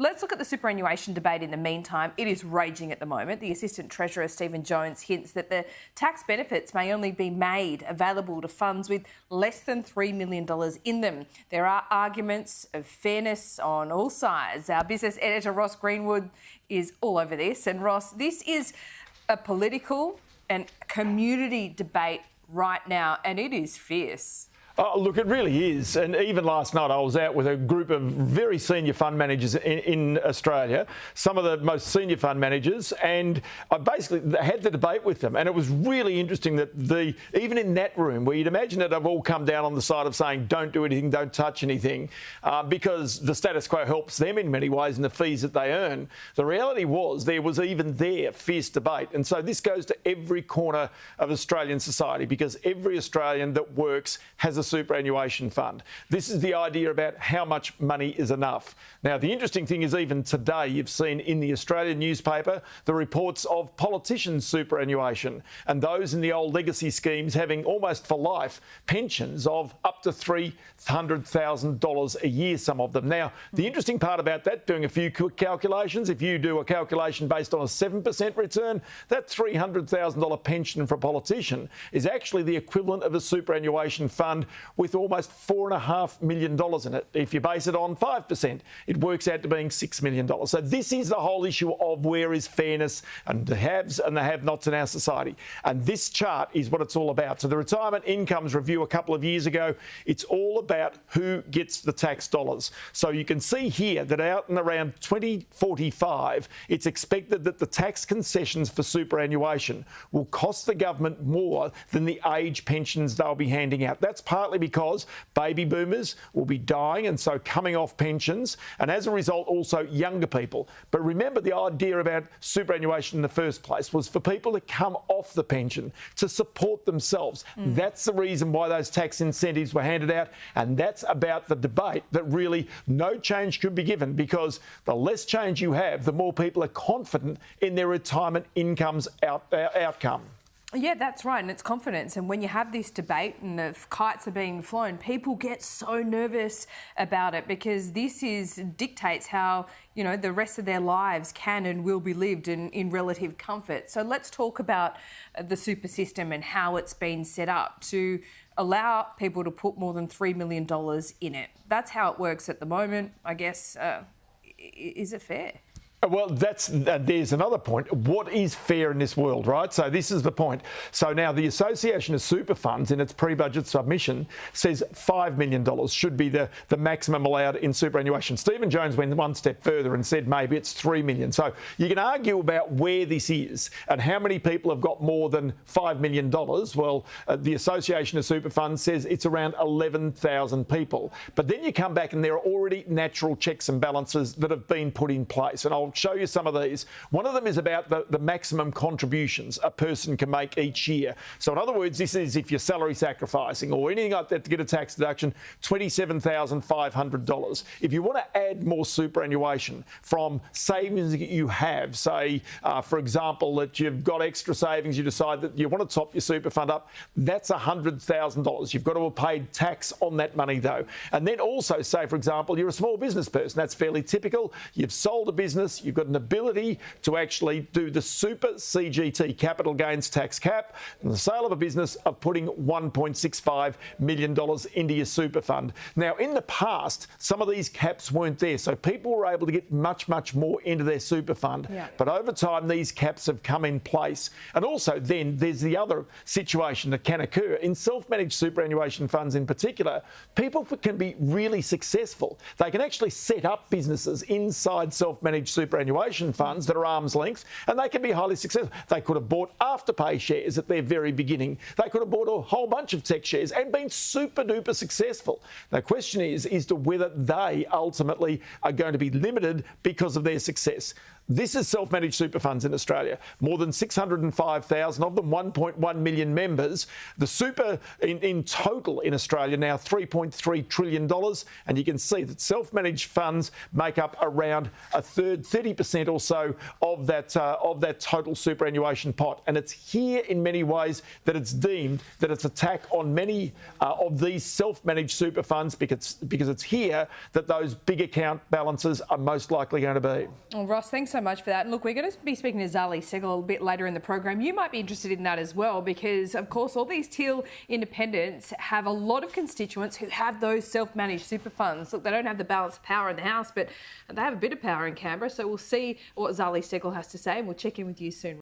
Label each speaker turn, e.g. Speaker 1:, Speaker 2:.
Speaker 1: Let's look at the superannuation debate in the meantime. It is raging at the moment. The Assistant Treasurer, Stephen Jones, hints that the tax benefits may only be made available to funds with less than $3 million in them. There are arguments of fairness on all sides. Our business editor, Ross Greenwood, is all over this. And Ross, this is a political and community debate right now, and it is fierce.
Speaker 2: Oh, look, it really is. And even last night, I was out with a group of very senior fund managers in Australia, some of the most senior fund managers, and I basically had the debate with them. And it was really interesting that even in that room, where you'd imagine that they've all come down on the side of saying, don't do anything, don't touch anything, because the status quo helps them in many ways and the fees that they earn. The reality was there was even there fierce debate. And so this goes to every corner of Australian society, because every Australian that works has a superannuation fund. This is the idea about how much money is enough. Now, the interesting thing is even today you've seen in the Australian newspaper the reports of politicians' superannuation and those in the old legacy schemes having almost for life pensions of up to $300,000 a year, some of them. Now, the interesting part about that, doing a few quick calculations, if you do a calculation based on a 7% return, that $300,000 pension for a politician is actually the equivalent of a superannuation fund with almost $4.5 million in it. If you base it on 5%, it works out to being $6 million. So this is the whole issue of where is fairness and the haves and the have-nots in our society. And this chart is what it's all about. So the Retirement Incomes Review a couple of years ago, it's all about who gets the tax dollars. So you can see here that out and around 2045, it's expected that the tax concessions for superannuation will cost the government more than the age pensions they'll be handing out. That's partly because baby boomers will be dying and so coming off pensions, and as a result also younger people. But remember, the idea about superannuation in the first place was for people to come off the pension to support themselves. That's the reason why those tax incentives were handed out, and that's about the debate that really no change could be given, because the less change you have, the more people are confident in their retirement incomes outcome.
Speaker 1: Yeah, that's right, and it's confidence. And when you have this debate and the kites are being flown, people get so nervous about it, because this dictates how, the rest of their lives can and will be lived in relative comfort. So let's talk about the super system and how it's been set up to allow people to put more than $3 million in it. That's how it works at the moment, I guess. Is it fair?
Speaker 2: Well, there's another point. What is fair in this world, right? So this is the point. So now the Association of Super Funds in its pre-budget submission says $5 million should be the maximum allowed in superannuation. Stephen Jones went one step further and said maybe it's $3 million. So you can argue about where this is and how many people have got more than $5 million. Well, the Association of Super Funds says it's around 11,000 people. But then you come back and there are already natural checks and balances that have been put in place. And I'll show you some of these. One of them is about the maximum contributions a person can make each year. So in other words, this is if you're salary sacrificing or anything like that to get a tax deduction, $27,500. If you want to add more superannuation from savings that you have, say, for example, that you've got extra savings, you decide that you want to top your super fund up, that's $100,000. You've got to have paid tax on that money though. And then also say, for example, you're a small business person. That's fairly typical. You've sold a business, you've got an ability to actually do the super CGT, capital gains tax cap, and the sale of a business of putting $1.65 million into your super fund. Now, in the past, some of these caps weren't there, so people were able to get much, much more into their super fund. Yeah. But over time, these caps have come in place. And also then there's the other situation that can occur. In self-managed superannuation funds in particular, people can be really successful. They can actually set up businesses inside self-managed superannuation funds that are arm's length, and they can be highly successful. They could have bought Afterpay shares at their very beginning. They could have bought a whole bunch of tech shares and been super duper successful. The question is to whether they ultimately are going to be limited because of their success. This is self-managed super funds in Australia. More than 605,000 of them, 1.1 million members. The super in total in Australia now $3.3 trillion. And you can see that self-managed funds make up around a third, 30% or so of that total superannuation pot. And it's here in many ways that it's deemed that it's attack on many of these self-managed super funds because it's here that those big account balances are most likely going to be.
Speaker 1: Well, Ross, thanks so much for that. And look, we're going to be speaking to Zali Segal a bit later in the program. You might be interested in that as well because, of course, all these teal independents have a lot of constituents who have those self-managed super funds. Look, they don't have the balance of power in the House, but they have a bit of power in Canberra. So we'll see what Zali Segal has to say and we'll check in with you soon.